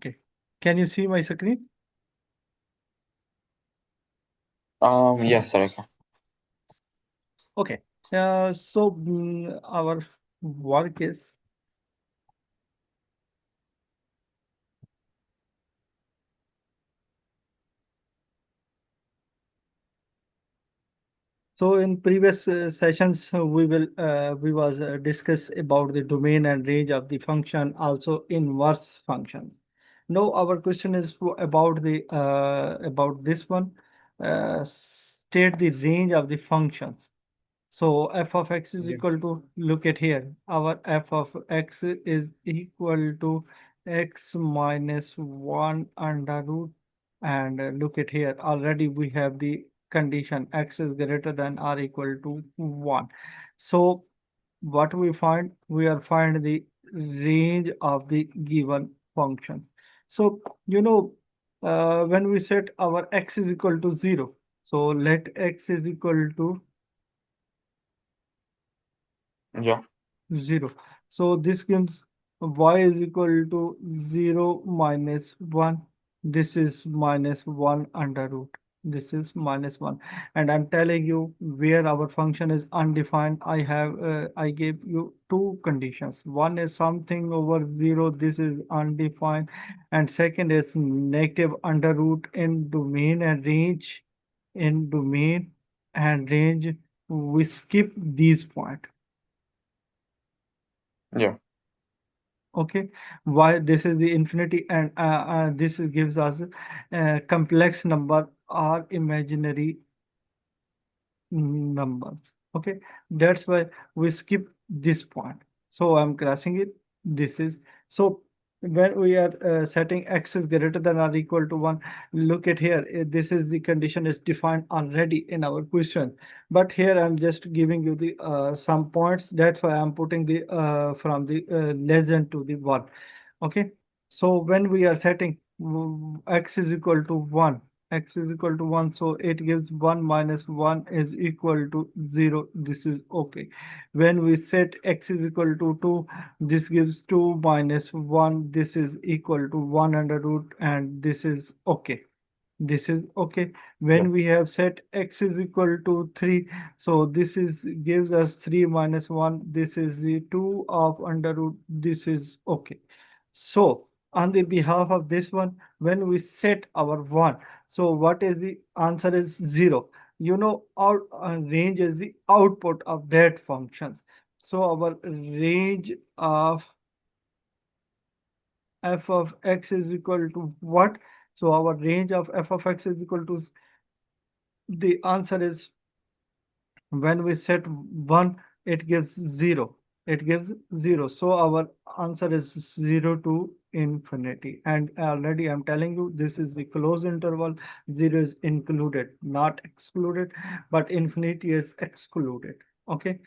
Okay. Can you see my screen? Yes, sir. Okay. Okay. Our work is so in previous sessions we was discuss about the domain and range of the function, also inverse functions. Now our question is about the about this one. State the range of the functions. So f of x is Yeah. equal to, look at here, our f of x is equal to x minus 1 under root, and look at here, already we have the condition x is greater than or equal to 1. So what we find, we are find the range of the given functions. So when we set our x is equal to 0, so let x is equal to Yeah. 0. So this gives y is equal to 0 minus 1. This is minus 1 under root. This is minus 1. And I'm telling you where our function is undefined. I gave you two conditions. One is something over 0. This is undefined. And second is negative under root in domain and range. In domain and range, we skip these points. Yeah. Okay, why this is the infinity, and this gives us complex number or imaginary numbers. Okay, that's why we skip this point. So I'm crossing it. This is so when we are setting x is greater than or equal to 1, look at here. This is the condition is defined already in our question, but here I'm just giving you the some points. That's why I'm putting the from the less than to the 1. Okay, so when we are setting x is equal to 1, x is equal to 1, so it gives 1 minus 1 is equal to 0. This is okay. When we set x is equal to 2, this gives 2 minus 1, this is equal to 1 under root, and this is okay. This is okay. Yeah. When we have set x is equal to 3, so this is gives us 3 minus 1, this is the 2 of under root, this is okay. So on the behalf of this one, when we set our 1, so what is the answer is 0. Our range is the output of that functions. So our range of f of x is equal to what? So our range of f of x is equal to, the answer is, when we set 1, it gives 0. It gives 0. So our answer is 0 to infinity. And already I'm telling you, this is the closed interval. 0 is included, not excluded, but infinity is excluded. Okay.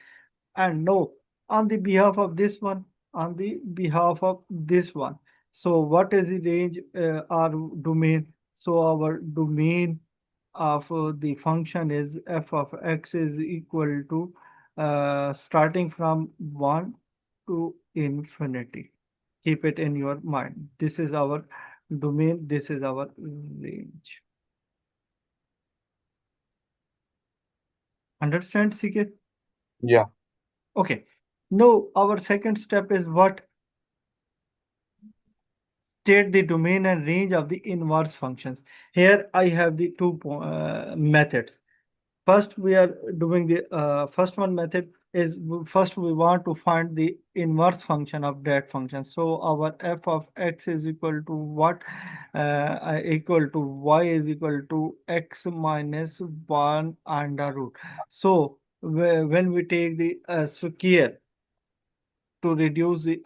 And no, on the behalf of this one, on the behalf of this one. So what is the range, our domain? So our domain of the function is f of x is equal to starting from 1 to infinity. Keep it in your mind. This is our domain, this is our range. Understand, CK? Yeah. Okay. Now our second step is what? State the domain and range of the inverse functions. Here I have the two methods. First, we are doing the first one method is, first we want to find the inverse function of that function. So our f of x is equal to what? Equal to y is equal to x minus 1 under root. So when we take the square to reduce the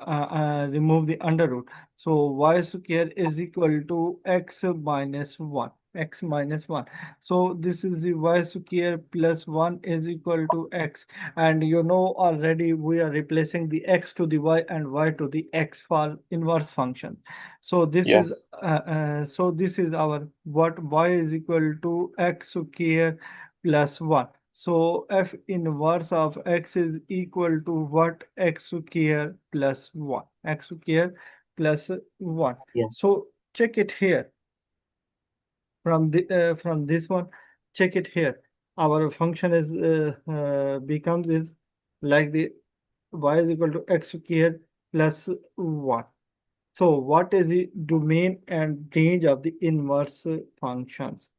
remove the under root. So y square is equal to x minus 1. X minus 1. So this is the y square plus 1 is equal to x. And already we are replacing the x to the y and y to the x for inverse function. So Yes. this is our what, y is equal to x square plus 1. So f inverse of x is equal to what? X square plus 1. X square plus 1. Yeah. So check it here. From this one, check it here. Our function is becomes is like the y is equal to x squared plus 1. So what is the domain and range of the inverse functions?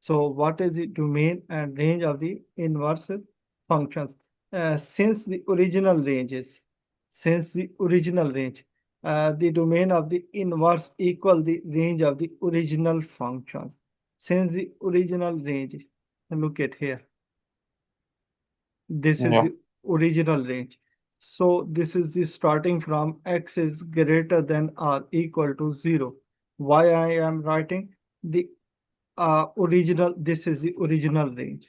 So what is the domain and range of the inverse functions? Since the original range is, since the original range, the domain of the inverse equal the range of the original functions. Since the original range, look at here, this is Yeah. the original range. So this is the starting from x is greater than or equal to 0. Why I am writing the original, this is the original range.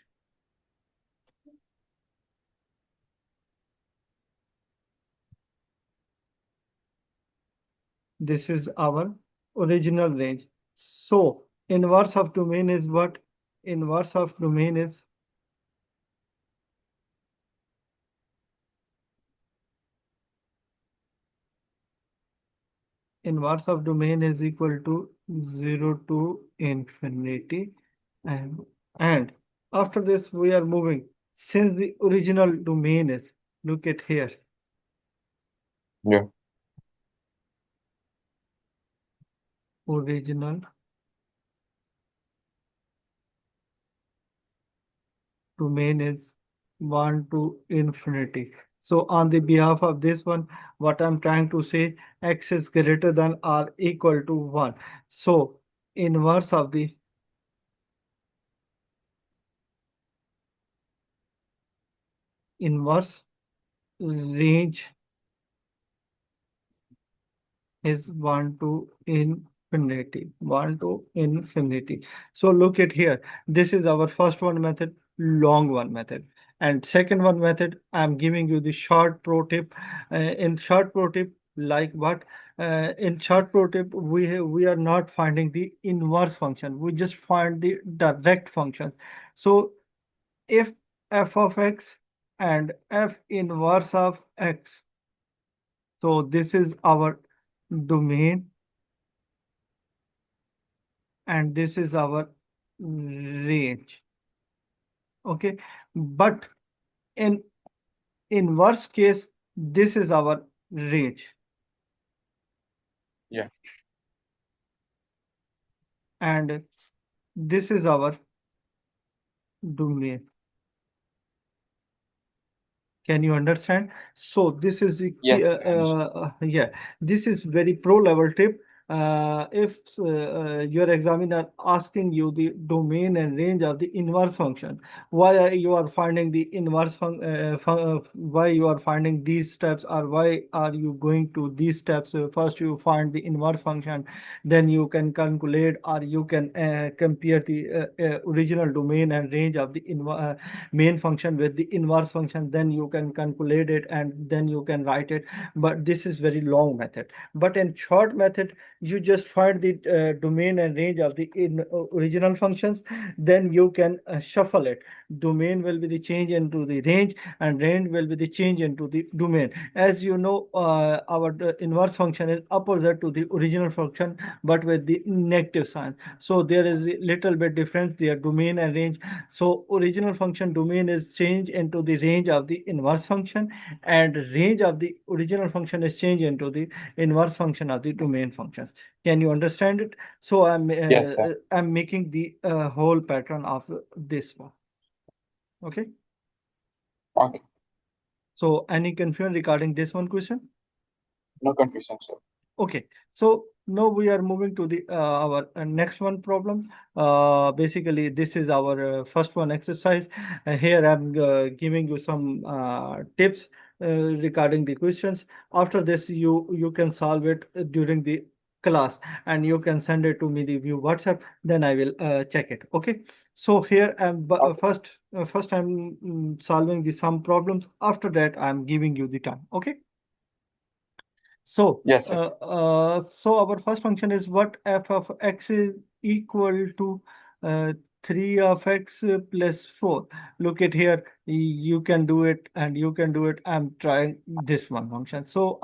This is our original range. So inverse of domain is what? Inverse of domain is equal to 0 to infinity. And, and after this we are moving. Since the original domain is, look at here, Yeah. original domain is 1 to infinity. So on the behalf of this one, what I'm trying to say, x is greater than or equal to 1. So inverse of the inverse range is 1 to infinity, 1 to infinity. So look at here. This is our first one method, long one method. And second one method, I'm giving you the short pro tip. In short pro tip, like what? In short pro tip, we are not finding the inverse function. We just find the direct function. So if f of x and f inverse of x, so this is our domain and this is our range. Okay, but in inverse case, this is our range Yeah. and this is our domain. Can you understand? So this is the key, Yes, I understand. yeah, this is very pro level tip. If your examiner asking you the domain and range of the inverse function, why you are finding the inverse why you are finding these steps, or why are you going to these steps? First you find the inverse function, then you can calculate or you can compare the original domain and range of the main function with the inverse function, then you can calculate it and then you can write it. But this is very long method. But in short method, you just find the domain and range of the original functions, then you can shuffle it. Domain will be the change into the range and range will be the change into the domain. As you know, our inverse function is opposite to the original function but with the negative sign. So there is a little bit difference there, domain and range. So original function domain is changed into the range of the inverse function, and range of the original function is changed into the inverse function of the domain functions. Can you understand it? So Yes, sir. I'm making the whole pattern of this one. Okay. Okay. So any confusion regarding this one question? No confusion, sir. Okay, so now we are moving to the our next one problem. Basically, this is our first one exercise. Here I'm giving you some tips regarding the questions. After this, you can solve it during the class, and you can send it to me the view WhatsApp. Then I will check it. Okay. So here I'm Okay. first I'm solving the sum problems. After that, I'm giving you the time. Okay. So, Yes, sir. so our first function is what f of x is equal to 3 of x plus 4. Look at here, you can do it and you can do it. I'm trying this one function. So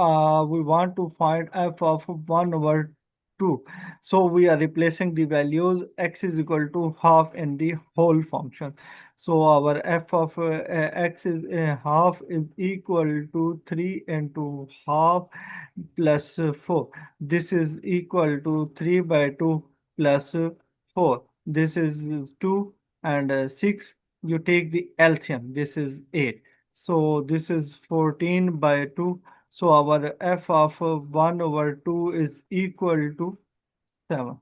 we want to find f of 1 over 2. So we are replacing the values x is equal to half in the whole function. So our f of x is half is equal to 3 into half plus 4. This is equal to 3 by 2 plus 4. This is 2 and 6. You take the LCM. This is 8. So this is 14 by 2. So our f of 1 over 2 is equal to 7.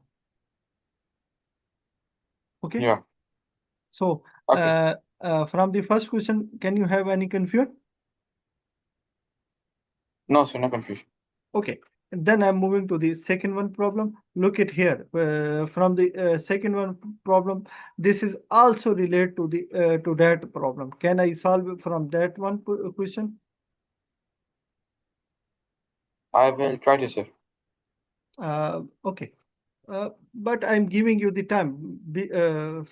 Okay. Yeah. So Okay. from the first question, can you have any confusion? No, sir, no confusion. Okay. And then I'm moving to the second one problem. Look at here. From the second one problem, this is also related to that problem. Can I solve it from that one question? I will try to, sir. Okay. But I'm giving you the time.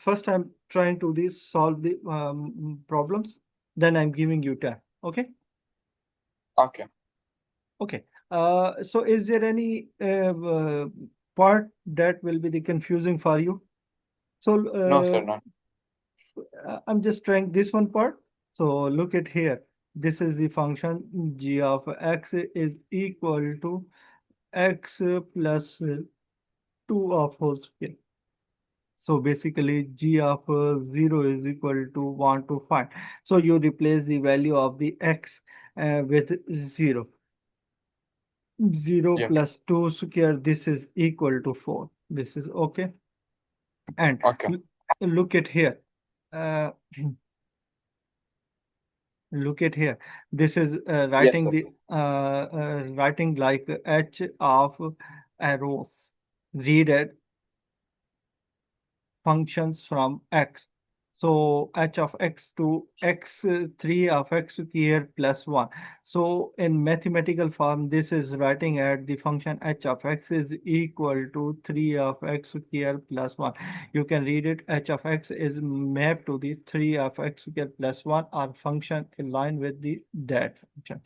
First, I'm trying to solve the problems. Then I'm giving you time. Okay. Okay. Okay. So is there any part that will be the confusing for you? So No, sir, none. I'm just trying this one part. So look at here. This is the function g of x is equal to x plus 2 of whole square. So basically g of 0 is equal to 1 to 5. So you replace the value of the x with 0. 0 Yeah. plus 2 square, this is equal to 4. This is okay. And Okay. look at here. Uh, look at here. This is Yes, writing sir. the writing like h of arrows. Read it functions from x. So h of x to x 3 of x square plus 1. So in mathematical form, this is writing at the function h of x is equal to 3 of x square plus 1. You can read it h of x is mapped to the 3 of x square plus 1 or function in line with the that function.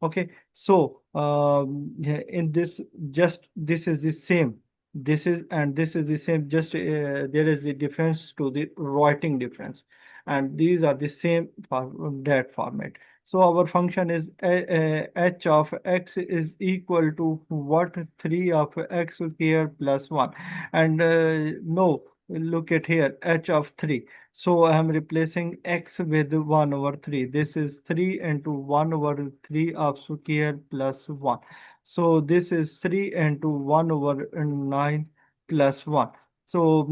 Okay, so in this, just this is the same, this is and this is the same, just there is a difference to the writing difference, and these are the same for that format. So our function is h of x is equal to what, 3 of x square plus 1, and no, look at here, h of 3. So I am replacing x with 1 over 3. This is 3 into 1 over 3 of square plus 1. So this is 3 into 1 over 9 plus 1. So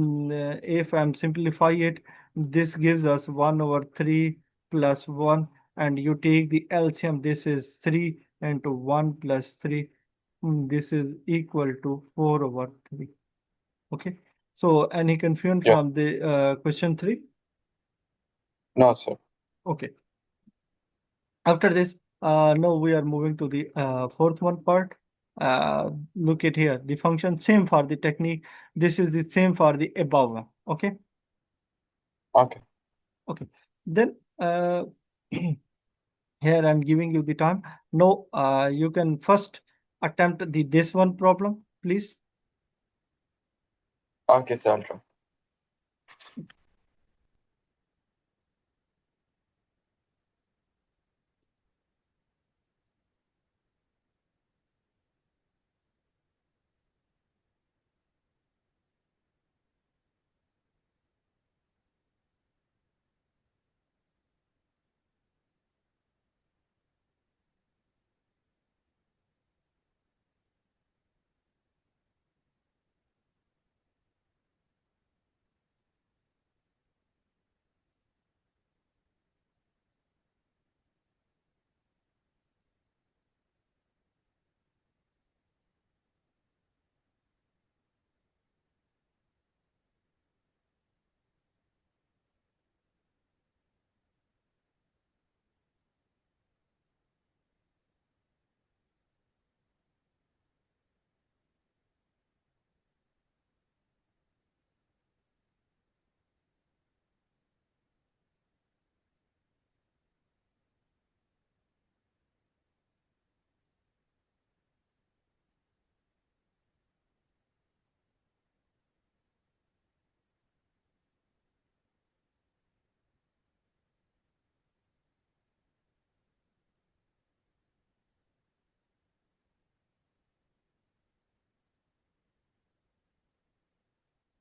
if I'm simplify it, this gives us 1 over 3 plus 1, and you take the LCM. This is 3 into 1 plus 3. This is equal to 4 over 3. Okay. So any confusion Yeah. from the question 3? No, sir. Okay. After this, now we are moving to the fourth one part. Look at here, the function same for the technique. This is the same for the above one. Okay. Okay. Okay. Then here I'm giving you the time. No, you can first attempt the this one problem, please. Okay, sir, I'll try.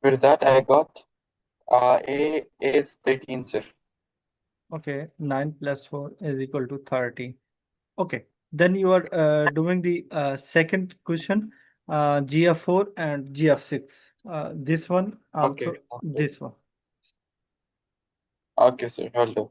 For that, I got A is 13, sir. Okay, 9 plus 4 is equal to 30. Okay, then you are doing the second question, GF4 and GF6. This one, Okay, also okay. this one. Okay, sir. Hold on.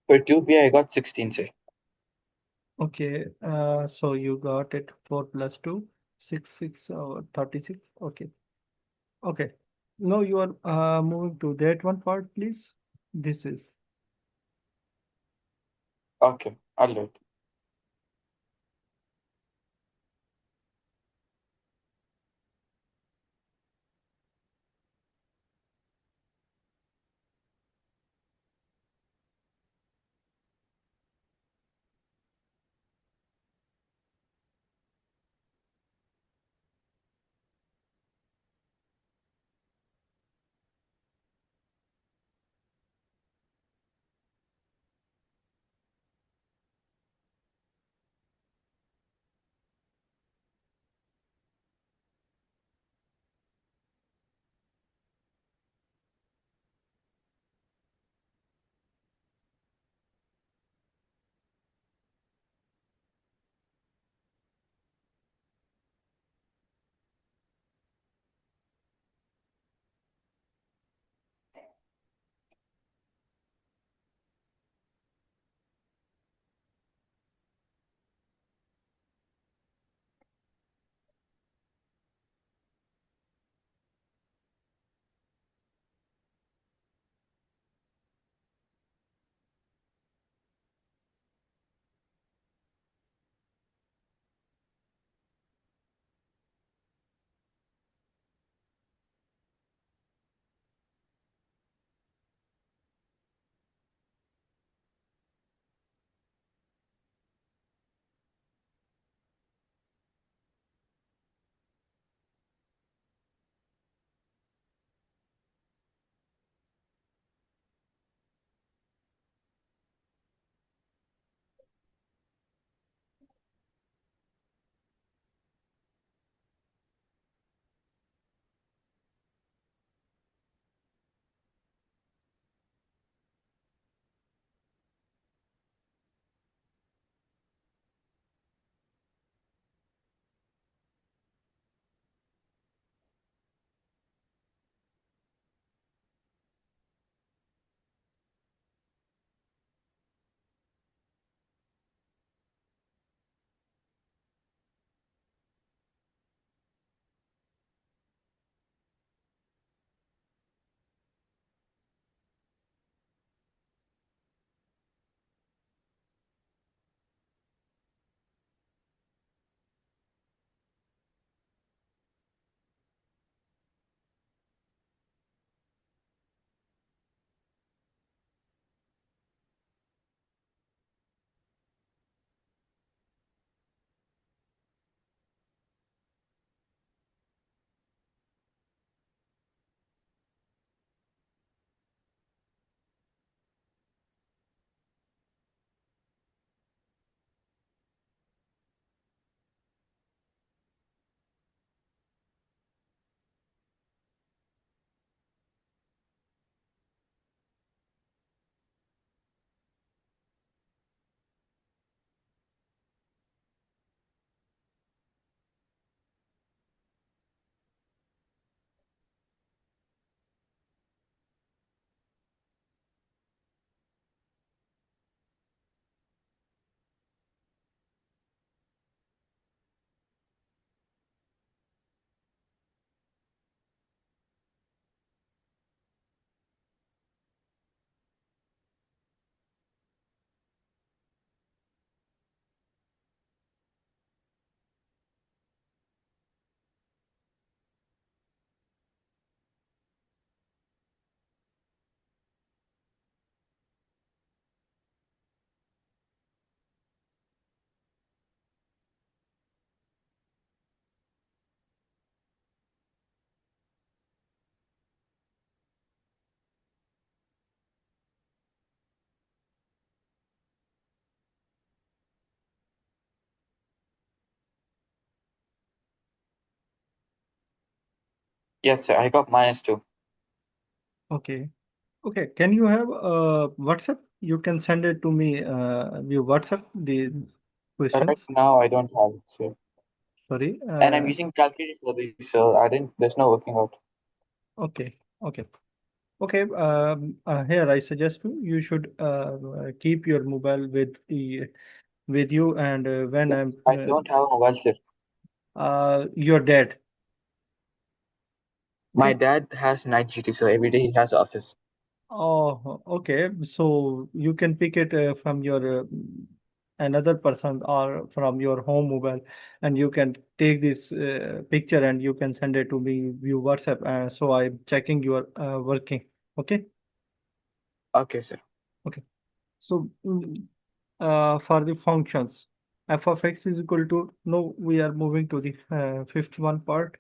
For 2B, I got 16, sir. Okay, so you got it 4 plus 2, 6, 6, 36. Okay, okay. Now you are moving to that one part, please. This is Okay, I'll do it. Yes, sir. I got -2. Okay. Okay. Can you have WhatsApp? You can send it to me via WhatsApp, the Right questions. now, I don't have it, sir. Sorry. And I'm using calculator for this, so I didn't. There's no working out. Okay. Okay. Okay. Here I suggest you should keep your mobile with you, and when Yes, I'm I don't have a mobile, sir. your dad. My Okay. dad has night duty, so every day he has office. Oh, okay. So you can pick it from your another person or from your home mobile, and you can take this picture and you can send it to me via WhatsApp. So I'm checking your working. Okay. Okay, sir. Okay. So for the functions, f of x is equal to, no, we are moving to the fifth one part.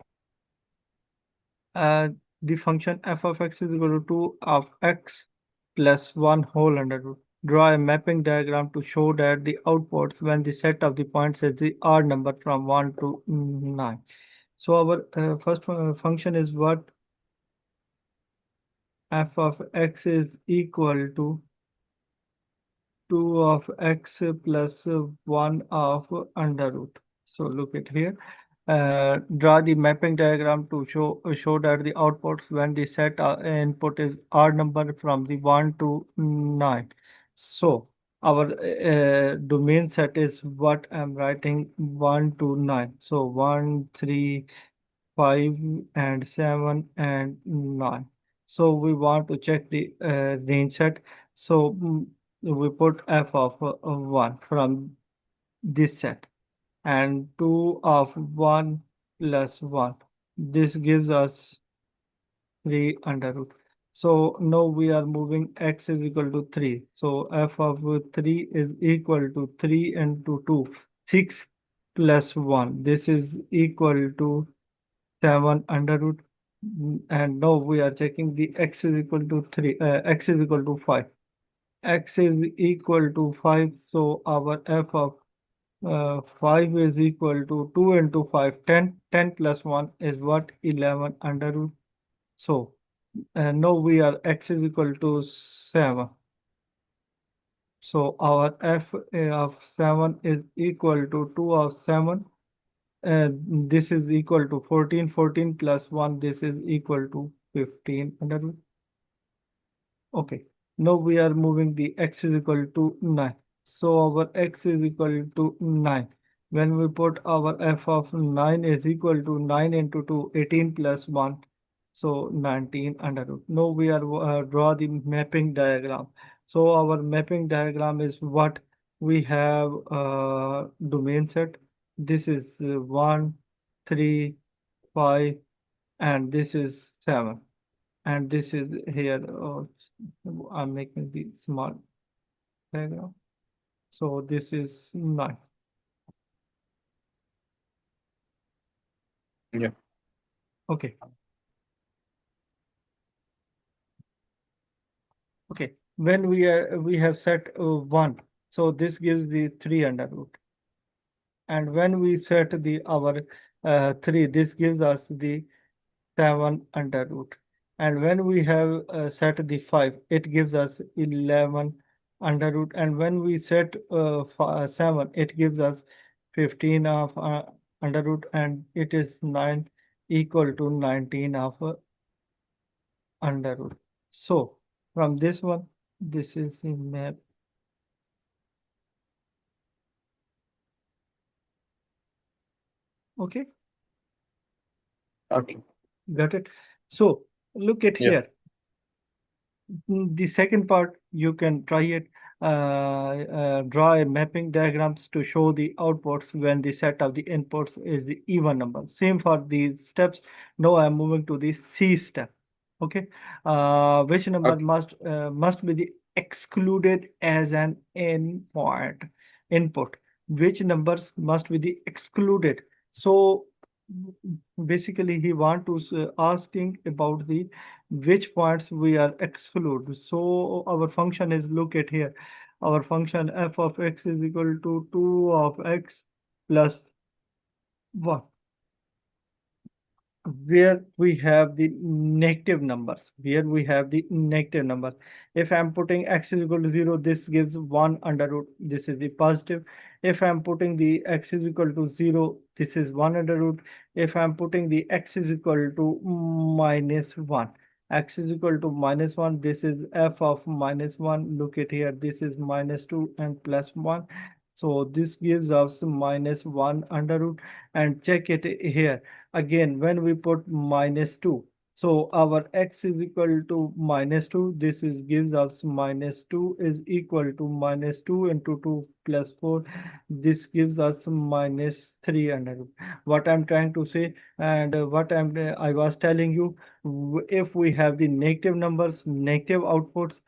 uh, the function f of x is equal to 2 of x plus 1 whole under root. Draw a mapping diagram to show that the outputs when the set of the points is the odd number from 1 to 9. So our first function is what? F of x is equal to 2 of x plus 1 of under root. So look at here. Draw the mapping diagram to show that the outputs when the set input is odd number from the 1 to 9. So our domain set is what I'm writing, 1 to 9. So 1, 3, 5 and 7 and 9. So we want to check the range set. So we put f of 1 from this set, and 2 of 1 plus 1. This gives us 3 under root. So now we are moving x is equal to 3. So f of 3 is equal to 3 into 2, 6 plus 1. This is equal to 7 under root. And now we are checking the x is equal to 3, x is equal to 5. X is equal to 5, so our f of 5 is equal to 2 into 5, 10. 10 plus 1 is what? 11 under root. So now we are x is equal to 7. So our f of 7 is equal to 2 of 7. This is equal to 14. 14 plus 1, this is equal to 15 under root. Okay, now we are moving the x is equal to 9. So our x is equal to 9. When we put our f of 9 is equal to 9 into 2, 18 plus 1, so 19 under root. Now we are draw the mapping diagram. So our mapping diagram is what? We have domain set. This is 1, 3, 5, and this is 7. And this is here. I'm making the small diagram. So this is 9. Yeah. Okay. Okay. When we have set 1, so this gives the 3 under root. And when we set the our 3, this gives us the 7 under root. And when we have set the 5, it gives us 11 under root. And when we set 7, it gives us 15 of under root, and it is 9 equal to 19 of under root. So from this one, this is the map. Okay, Okay. got it. So look at Yeah. here. The second part, you can try it. Draw a mapping diagrams to show the outputs when the set of the inputs is the even number. Same for these steps. Now I'm moving to the C step. Okay, which number Okay. must be the excluded as an input? Which numbers must be the excluded? So basically, he want to asking about the which points we are exclude. So our function is, look at here. Our function f of x is equal to 2 of x plus 1. where we have the negative numbers, if I'm putting x is equal to 0, this gives 1 under root, this is the positive. If I'm putting the x is equal to 0, this is 1 under root. If I'm putting the x is equal to minus 1, x is equal to minus 1, this is f of minus 1. Look at here, this is minus 2 and plus 1, so this gives us minus 1 under root. And check it here again, when we put minus 2, so our x is equal to minus 2, this is gives us minus 2 is equal to minus 2 into 2 plus 4, this gives us minus 3 under root. What I'm trying to say, and I was telling you, if we have the negative numbers, negative outputs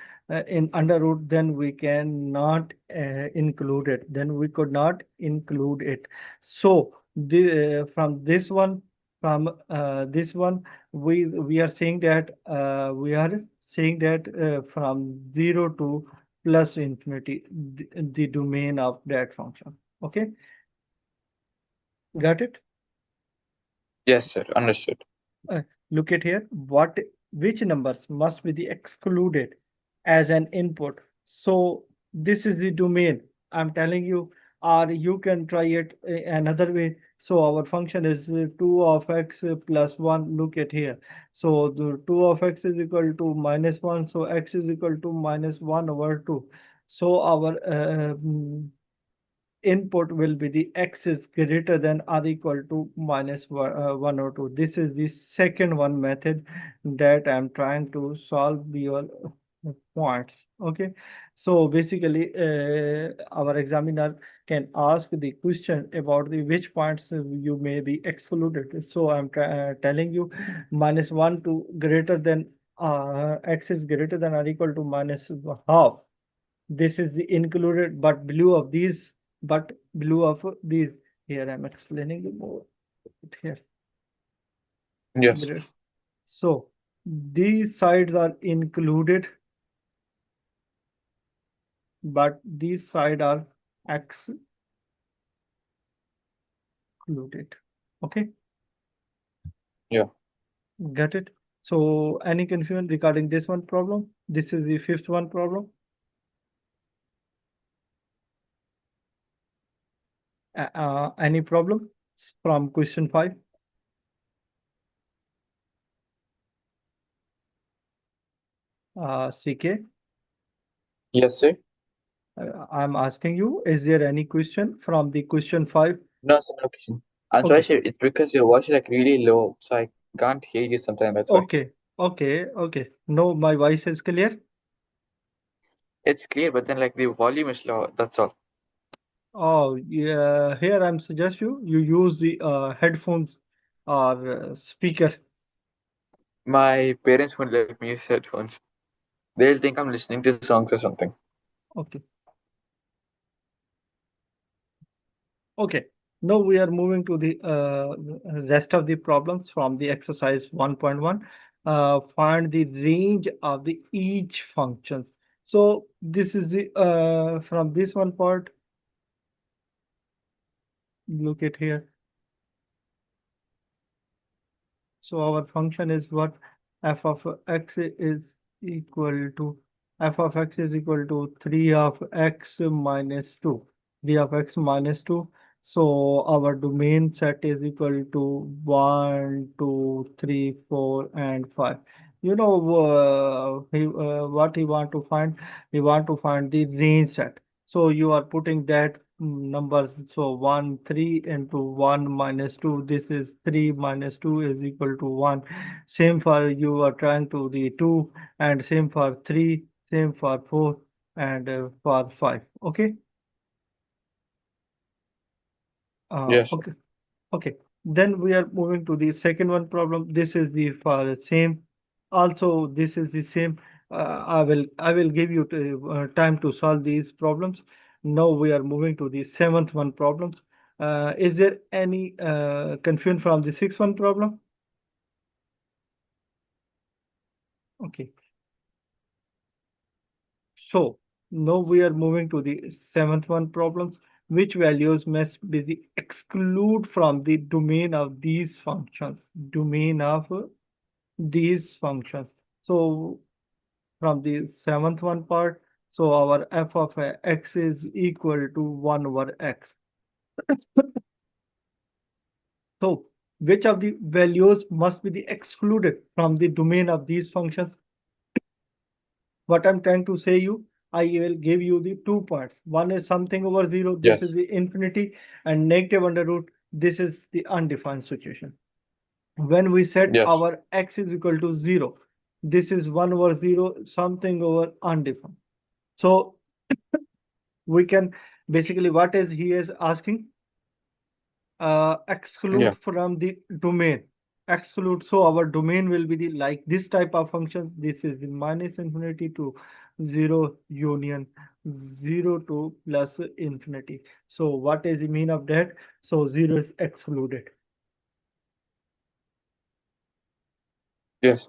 in under root, then we cannot include it, then we could not include it. So from this one, this one, we are saying that from 0 to plus infinity, the domain of that function. Okay, got it? Yes, sir. Understood. Uh, Look at here. Which numbers must be the excluded as an input? So this is the domain. I'm telling you, or you can try it another way. So our function is 2 of x plus 1. Look at here. So the 2 of x is equal to minus 1. So x is equal to minus 1 over 2. So our input will be the x is greater than or equal to minus 1 or 2. This is the second one method that I'm trying to solve your points. Okay, so basically our examiner can ask the question about the which points you may be excluded. So I'm telling you minus 1 to greater than x is greater than or equal to minus half, this is the included, but below of these, here I'm explaining you more here. Yes. Great. So these sides are included, but these side are excluded. Okay, Yeah. get it? So any confusion regarding this one problem? This is the fifth one problem. Any problem from question 5? CK, Yes, sir. I'm asking you, is there any question from the question 5? No, sir, no question. I'm sorry, Okay. sir. It's because your voice is like really low, so I can't hear you sometimes. That's why. Okay. No, my voice is clear. It's clear, but then like the volume is low. That's all. Oh, yeah. Here I'm suggest you use the headphones or speaker. My parents won't let me use headphones. They'll think I'm listening to songs or something. Okay. Okay. Now we are moving to the rest of the problems from the exercise 1.1. Find the range of the each functions. So this is the from this one part. Look at here. So our function is what? f of x is equal to f of x is equal to 3 of x minus 2. 3 of x minus 2. So our domain set is equal to 1, 2, 3, 4, and 5. You know what he want to find? He want to find the range set. So you are putting that numbers. So 1, 3 into 1 minus 2. This is 3 minus 2 is equal to 1. Same for you are trying to the 2, and same for 3, same for 4, and for 5. Okay. Yes, sir. Okay. Okay. Then we are moving to the second one problem. This is the for the same. Also, this is the same. I will give you time to solve these problems. Now we are moving to the seventh one problems. Is there any confusion from the sixth one problem? Okay. So now we are moving to the seventh one problems. which values must be the exclude from the domain of these functions? Domain of these functions. So from the seventh one part, so our f of x is equal to 1 over x. So which of the values must be the excluded from the domain of these functions? What I'm trying to say you, I will give you the 2 parts. One is something over 0, this is Yes. the infinity, and negative under root, this is the undefined situation. When we set Yes. our x is equal to 0, this is 1 over 0, something over undefined. So we can basically, what is he is asking, exclude Yeah. from the domain, exclude. So our domain will be the like this type of function. This is the minus infinity to 0 union 0 to plus infinity. So what is the mean of that? So 0 is excluded. Yes.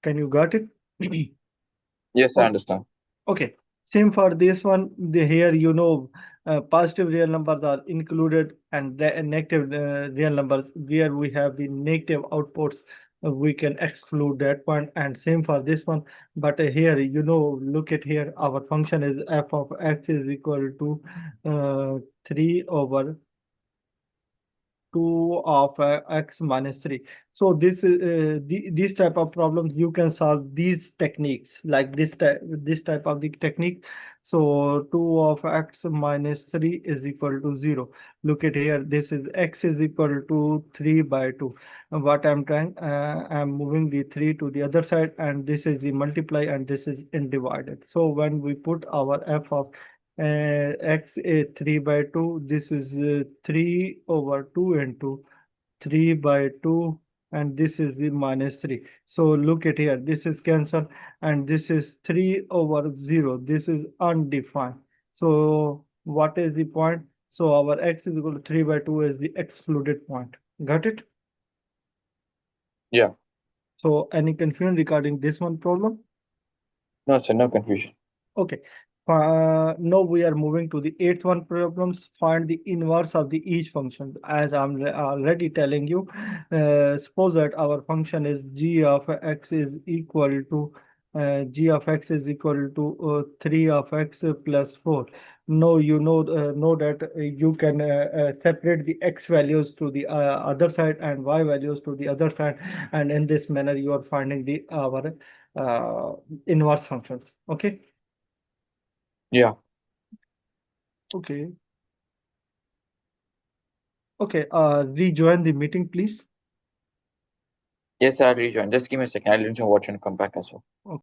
Can you got it? Yes, I Okay. understand. Okay, same for this one. The here positive real numbers are included, and the negative real numbers where we have the negative outputs, we can exclude that one. And same for this one. But here look at here. Our function is f of x is equal to 3 over 2 of x minus 3. So this is these type of problems you can solve these techniques like this type of the technique. So 2 of x minus 3 is equal to 0. Look at here, this is x is equal to 3 by 2. And what I'm trying, I'm moving the 3 to the other side, and this is the multiply, and this is in divided. So when we put our f of x a 3 by 2, this is 3 over 2 into 3 by 2, and this is the minus 3. So look at here, this is cancel, and this is 3 over 0, this is undefined. So what is the point? So our x is equal to 3 by 2 is the excluded point. Got it? Yeah. So any confusion regarding this one problem? No, sir, no confusion. Okay. Now we are moving to the eighth one problems. Find the inverse of the each function. As I'm already telling you, suppose that our function is g of x is equal to 3 of x plus 4. No, know that you can separate the x values to the other side and y values to the other side, and in this manner you are finding the our uh, inverse functions. Okay. Yeah. Okay. Okay. Rejoin the meeting, please. Yes, I'll rejoin. Just give me a second. I'll rejoin, watch and come back as well. Okay.